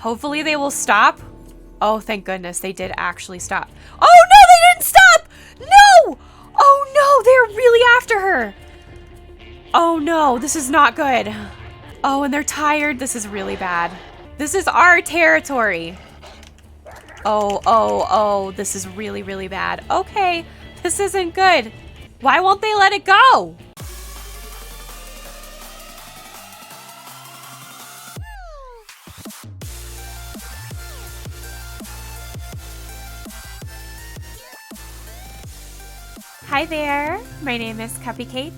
Hopefully they will stop. Oh, thank goodness they did actually stop. Oh no, they didn't stop! No! Oh no, they're really after her. Oh no, this is not good. Oh, and they're tired. This is really bad. This is our territory. Oh, this is really, really bad. Okay, this isn't good. Why won't they let it go? Hi there, my name is Cupicate,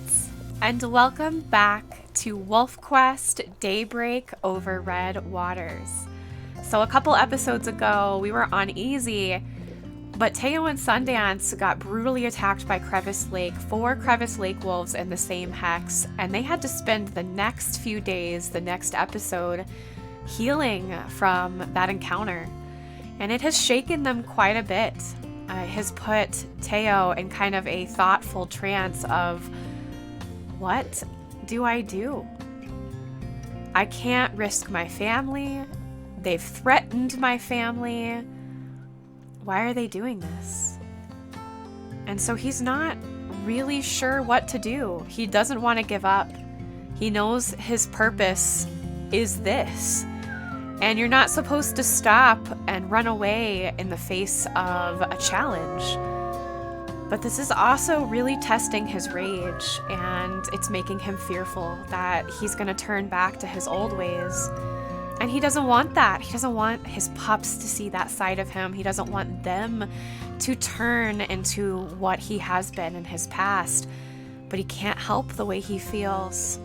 and welcome back to WolfQuest Daybreak over Red Waters. So a couple episodes ago, we were on easy, but Teau and Sundance got brutally attacked by Crevice Lake, 4 Crevice Lake wolves in the same hex, and they had to spend the next few days, the next episode, healing from that encounter. And it has shaken them quite a bit. Has put Teau in kind of a thoughtful trance of, what do I do? I can't risk my family. They've threatened my family. Why are they doing this? And so he's not really sure what to do. He doesn't want to give up. He knows his purpose is this. And you're not supposed to stop and run away in the face of a challenge. But this is also really testing his rage, and it's making him fearful that he's going to turn back to his old ways. And he doesn't want that. He doesn't want his pups to see that side of him. He doesn't want them to turn into what he has been in his past. But he can't help the way he feels,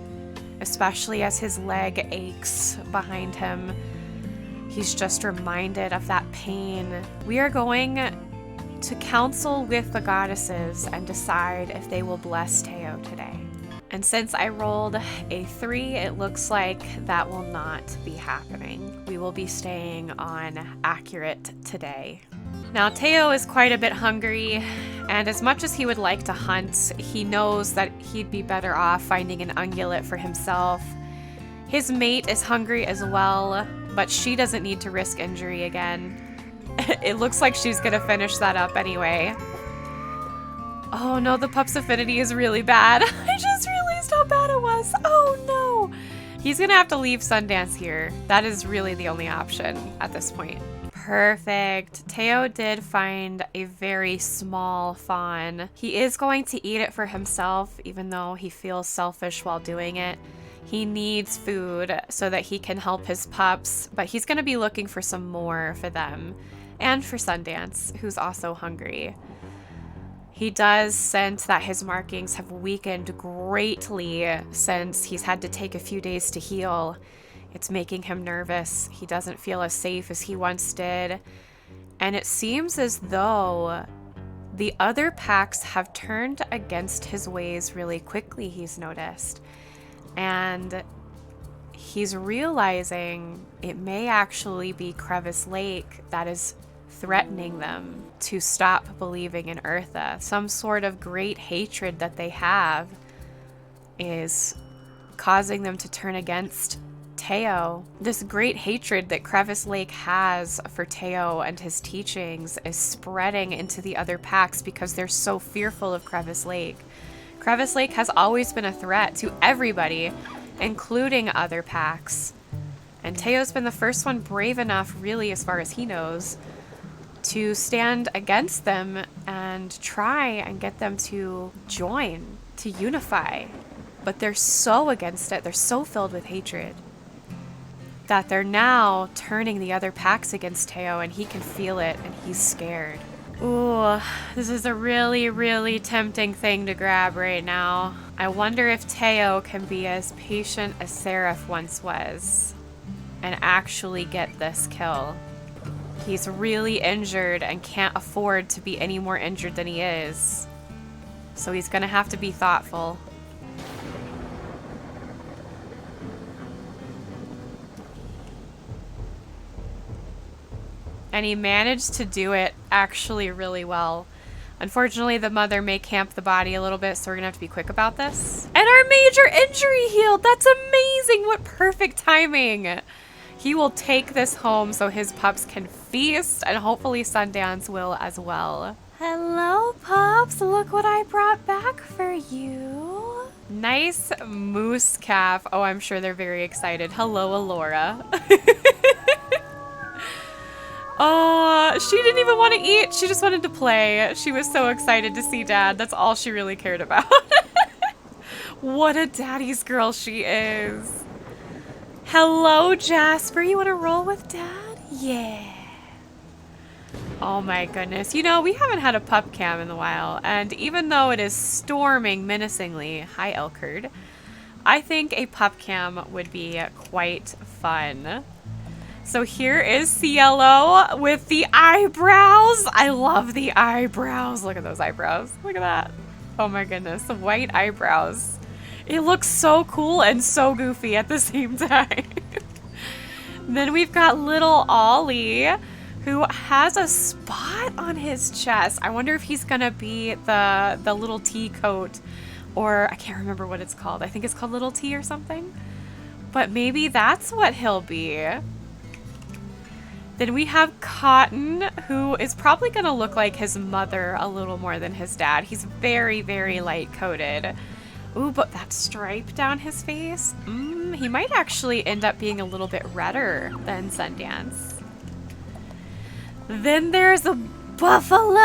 especially as his leg aches behind him. He's just reminded of that pain. We are going to counsel with the goddesses and decide if they will bless Teau today. And since I rolled a 3, it looks like that will not be happening. We will be staying on accurate today. Now, Teau is quite a bit hungry, and as much as he would like to hunt, he knows that he'd be better off finding an ungulate for himself. His mate is hungry as well, but she doesn't need to risk injury again. It looks like she's gonna finish that up anyway. Oh no, the pup's affinity is really bad. I just realized how bad it was. Oh no. He's gonna have to leave Sundance here. That is really the only option at this point. Perfect. Teau did find a very small fawn. He is going to eat it for himself, even though he feels selfish while doing it. He needs food so that he can help his pups, but he's going to be looking for some more for them and for Sundance, who's also hungry. He does sense that his markings have weakened greatly since he's had to take a few days to heal. It's making him nervous. He doesn't feel as safe as he once did. And it seems as though the other packs have turned against his ways really quickly, he's noticed. And he's realizing it may actually be Crevice Lake that is threatening them to stop believing in Eartha. Some sort of great hatred that they have is causing them to turn against Teau. This great hatred that Crevice Lake has for Teau and his teachings is spreading into the other packs because they're so fearful of Crevice Lake. Crevice Lake has always been a threat to everybody, including other packs. And Teau's been the first one brave enough, really, as far as he knows, to stand against them and try and get them to join, to unify. But they're so against it, they're so filled with hatred, that they're now turning the other packs against Teau, and he can feel it, and he's scared. Ooh, this is a really, really tempting thing to grab right now. I wonder if Teau can be as patient as Seraph once was and actually get this kill. He's really injured and can't afford to be any more injured than he is. So he's gonna have to be thoughtful. And he managed to do it actually really well. Unfortunately, the mother may camp the body a little bit, so we're gonna have to be quick about this. And our major injury healed! That's amazing! What perfect timing! He will take this home so his pups can feast, and hopefully Sundance will as well. Hello, pups. Look what I brought back for you. Nice moose calf. Oh, I'm sure they're very excited. Hello, Alora. Oh, she didn't even want to eat. She just wanted to play. She was so excited to see Dad. That's all she really cared about. What a daddy's girl she is. Hello, Jasper. You want to roll with Dad? Yeah. Oh my goodness. You know, we haven't had a pup cam in a while, and even though it is storming menacingly, hi Elkerd, I think a pup cam would be quite fun. So here is Cielo with the eyebrows. I love the eyebrows. Look at those eyebrows. Look at that. Oh my goodness, the white eyebrows. It looks so cool and so goofy at the same time. Then we've got little Ollie, who has a spot on his chest. I wonder if he's gonna be the little T coat, or I can't remember what it's called. I think it's called little T or something. But maybe that's what he'll be. Then we have Cotton, who is probably gonna look like his mother a little more than his dad. He's very, very light coated. Ooh, but that stripe down his face, he might actually end up being a little bit redder than Sundance. Then there's a Buffalo,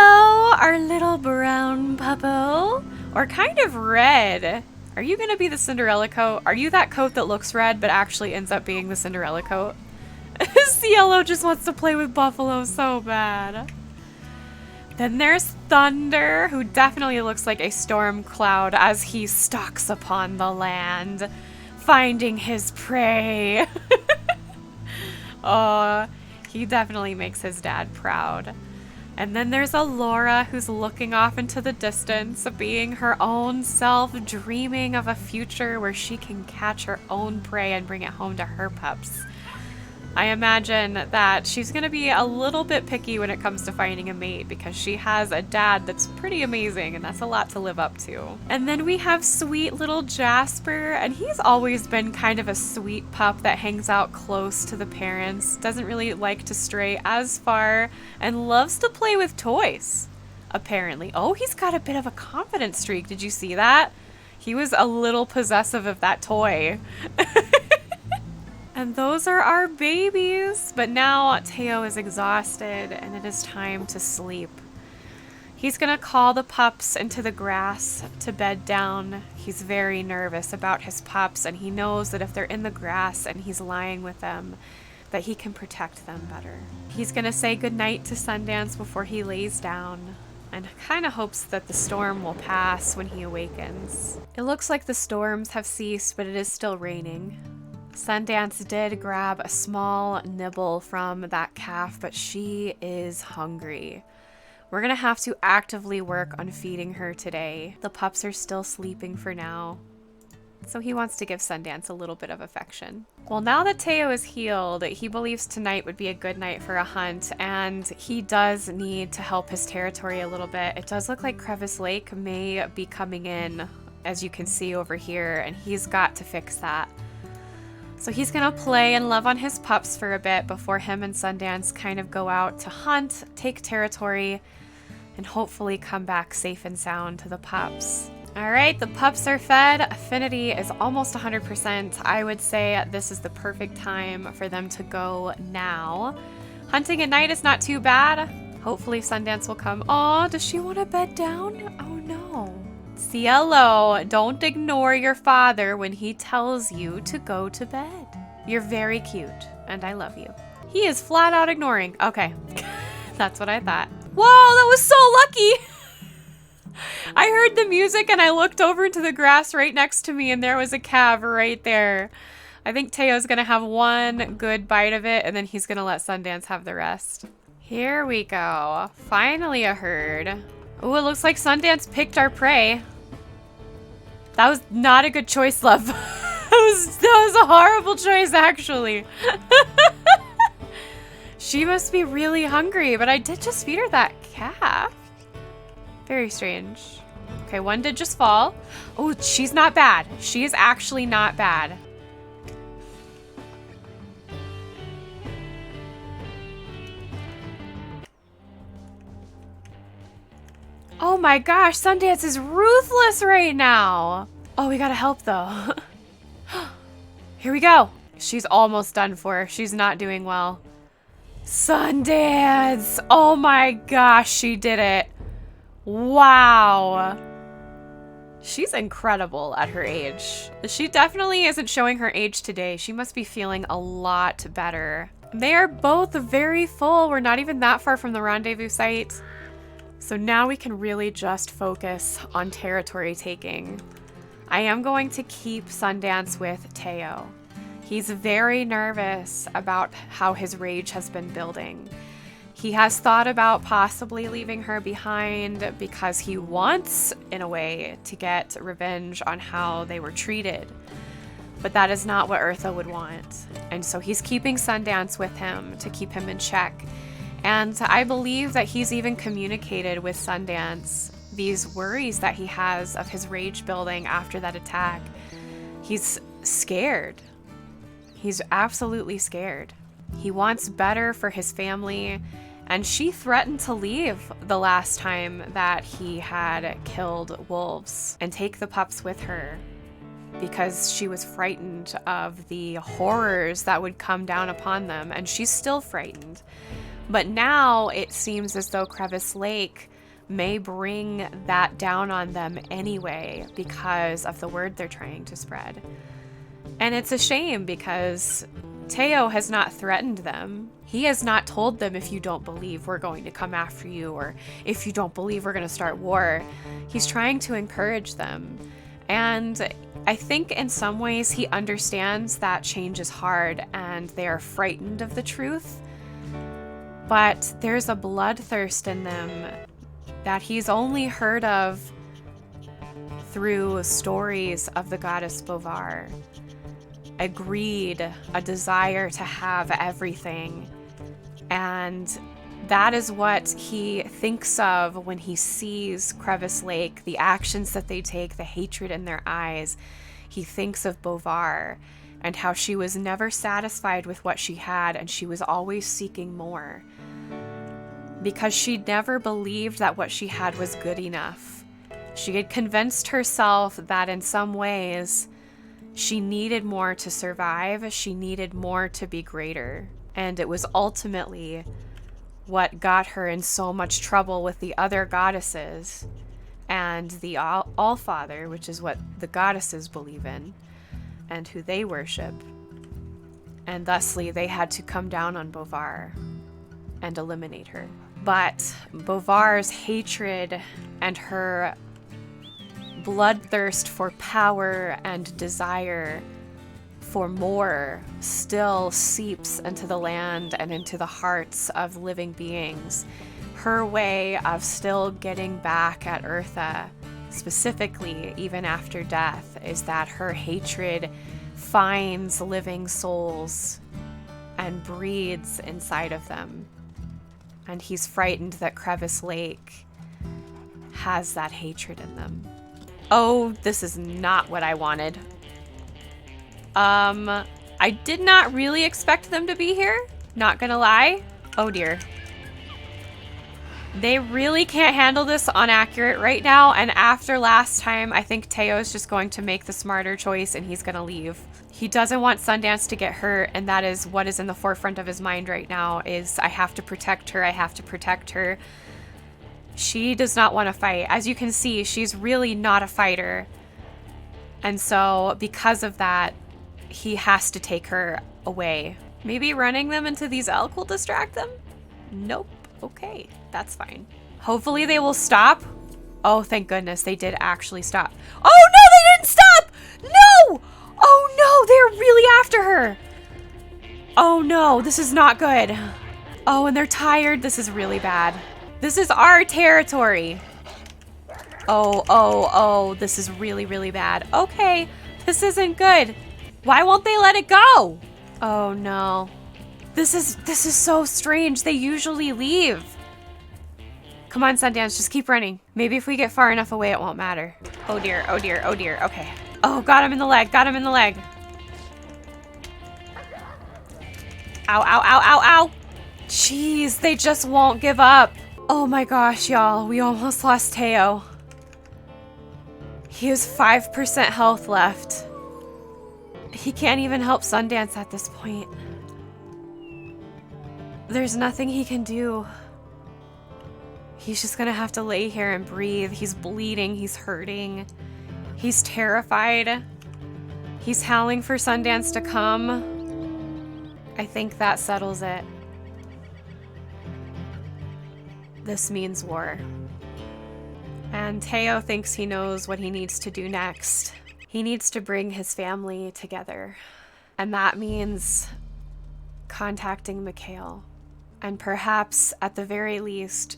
our little brown puppo, or kind of red. Are you gonna be the Cinderella coat? Are you that coat that looks red but actually ends up being the Cinderella coat? Cielo just wants to play with Buffalo so bad. Then there's Thunder, who definitely looks like a storm cloud as he stalks upon the land, finding his prey. Oh, he definitely makes his dad proud. And then there's Alora, who's looking off into the distance, being her own self, dreaming of a future where she can catch her own prey and bring it home to her pups. I imagine that she's going to be a little bit picky when it comes to finding a mate because she has a dad that's pretty amazing, and that's a lot to live up to. And then we have sweet little Jasper, and he's always been kind of a sweet pup that hangs out close to the parents, doesn't really like to stray as far, and loves to play with toys, apparently. Oh, he's got a bit of a confidence streak. Did you see that? He was a little possessive of that toy. And those are our babies. But now Teau is exhausted and it is time to sleep. He's gonna call the pups into the grass to bed down. He's very nervous about his pups, and he knows that if they're in the grass and he's lying with them, that he can protect them better. He's gonna say goodnight to Sundance before he lays down, and kind of hopes that the storm will pass when he awakens. It looks like the storms have ceased, but it is still raining. Sundance did grab a small nibble from that calf, but she is hungry. We're gonna have to actively work on feeding her today. The pups are still sleeping for now, so he wants to give Sundance a little bit of affection. Well, now that Teau is healed, he believes tonight would be a good night for a hunt, and he does need to help his territory a little bit. It does look like Crevice Lake may be coming in, as you can see over here, and he's got to fix that. So he's gonna play and love on his pups for a bit before him and Sundance kind of go out to hunt, take territory, and hopefully come back safe and sound to the pups. All right, the pups are fed. Affinity is almost 100%. I would say this is the perfect time for them to go now. Hunting at night is not too bad. Hopefully Sundance will come. Aw, does she want to bed down? Oh no. Cielo, don't ignore your father when he tells you to go to bed. You're very cute, and I love you. He is flat out ignoring. Okay, that's what I thought. Whoa, that was so lucky! I heard the music and I looked over to the grass right next to me, and there was a calf right there. I think Teo's gonna have one good bite of it, and then he's gonna let Sundance have the rest. Here we go. Finally a herd. Oh, it looks like Sundance picked our prey. That was not a good choice, love. that was a horrible choice, actually. She must be really hungry, but I did just feed her that calf. Very strange. Okay, one did just fall. Oh, she's not bad. She is actually not bad. Oh my gosh, Sundance is ruthless right now. Oh, we gotta help though. Here we go. She's almost done for. She's not doing well. Sundance! Oh my gosh, she did it. Wow. She's incredible at her age. She definitely isn't showing her age today. She must be feeling a lot better. They are both very full. We're not even that far from the rendezvous site. So now we can really just focus on territory taking. I am going to keep Sundance with Teau. He's very nervous about how his rage has been building. He has thought about possibly leaving her behind because he wants, in a way, to get revenge on how they were treated. But that is not what Eartha would want. And so he's keeping Sundance with him to keep him in check. And I believe that he's even communicated with Sundance these worries that he has of his rage building after that attack. He's scared. He's absolutely scared. He wants better for his family. And she threatened to leave the last time that he had killed wolves and take the pups with her because she was frightened of the horrors that would come down upon them. And she's still frightened. But now it seems as though Crevice Lake may bring that down on them anyway because of the word they're trying to spread. And it's a shame because Teau has not threatened them. He has not told them, if you don't believe, we're going to come after you, or if you don't believe, we're going to start war. He's trying to encourage them. And I think in some ways he understands that change is hard and they are frightened of the truth. But there's a bloodthirst in them that he's only heard of through stories of the goddess Bovar. A greed, a desire to have everything. And that is what he thinks of when he sees Crevice Lake, the actions that they take, the hatred in their eyes. He thinks of Bovar and how she was never satisfied with what she had and she was always seeking more. Because she never believed that what she had was good enough. She had convinced herself that in some ways she needed more to survive. She needed more to be greater. And it was ultimately what got her in so much trouble with the other goddesses and the Allfather, which is what the goddesses believe in and who they worship. And thusly, they had to come down on Bovar and eliminate her. But Bovar's hatred and her bloodthirst for power and desire for more still seeps into the land and into the hearts of living beings. Her way of still getting back at Eartha, specifically even after death, is that her hatred finds living souls and breeds inside of them. And he's frightened that Crevice Lake has that hatred in them. Oh, this is not what I wanted. I did not really expect them to be here. Not gonna lie. Oh dear. They really can't handle this on accurate right now. And after last time, I think Teau is just going to make the smarter choice and he's gonna leave. He doesn't want Sundance to get hurt, and that is what is in the forefront of his mind right now is I have to protect her. I have to protect her. She does not want to fight. As you can see, she's really not a fighter. And so because of that, he has to take her away. Maybe running them into these elk will distract them? Nope. Okay, that's fine. Hopefully they will stop. Oh, thank goodness they did actually stop. Oh no, they didn't stop! No! Oh no, they're really after her. Oh no, this is not good. Oh, and they're tired. This is really bad. This is our territory. Oh, this is really, really bad. Okay, this isn't good. Why won't they let it go? Oh no. This is so strange. They usually leave. Come on, Sundance, just keep running. Maybe if we get far enough away, it won't matter. Oh dear, oh dear, oh dear. Okay. Oh, got him in the leg, got him in the leg. Ow, ow, ow, ow, ow. Jeez, they just won't give up. Oh my gosh, y'all, we almost lost Teau. He has 5% health left. He can't even help Sundance at this point. There's nothing he can do. He's just gonna have to lay here and breathe. He's bleeding, he's hurting. He's terrified. He's howling for Sundance to come. I think that settles it. This means war. And Teau thinks he knows what he needs to do next. He needs to bring his family together. And that means contacting Mikhail. And perhaps, at the very least,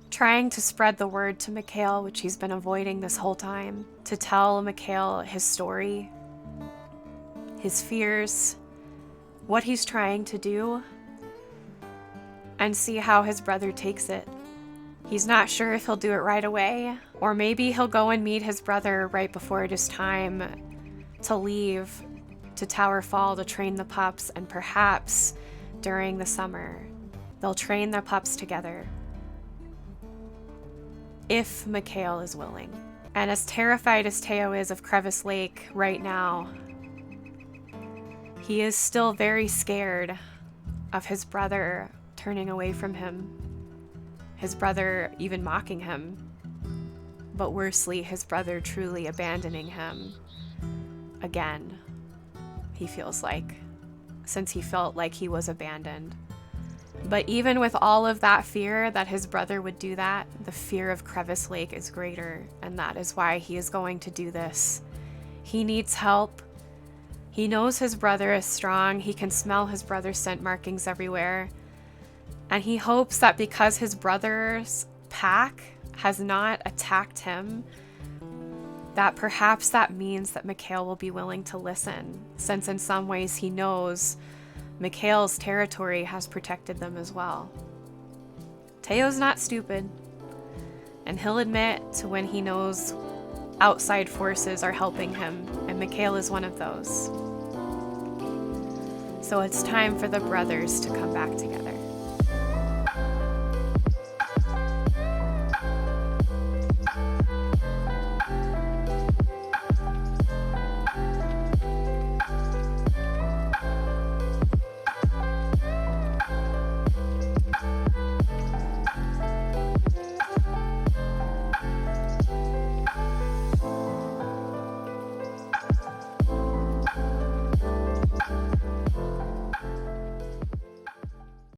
trying to spread the word to Mikhail, which he's been avoiding this whole time. To tell Mikhail his story, his fears, what he's trying to do, and see how his brother takes it. He's not sure if he'll do it right away, or maybe he'll go and meet his brother right before it is time to leave to Tower Fall to train the pups, and perhaps during the summer they'll train their pups together. If Mikhail is willing. And as terrified as Teau is of Crevice Lake right now, he is still very scared of his brother turning away from him. His brother even mocking him. But worsely, his brother truly abandoning him again, he feels like, since he felt like he was abandoned. But even with all of that fear that his brother would do that, the fear of Crevice Lake is greater, and that is why he is going to do this. He needs help. He knows his brother is strong. He can smell his brother's scent markings everywhere. And he hopes that because his brother's pack has not attacked him, that perhaps that means that Mikhail will be willing to listen, since in some ways he knows Mikhail's territory has protected them as well. Teo's not stupid, and he'll admit to when he knows outside forces are helping him, and Mikhail is one of those. So it's time for the brothers to come back together.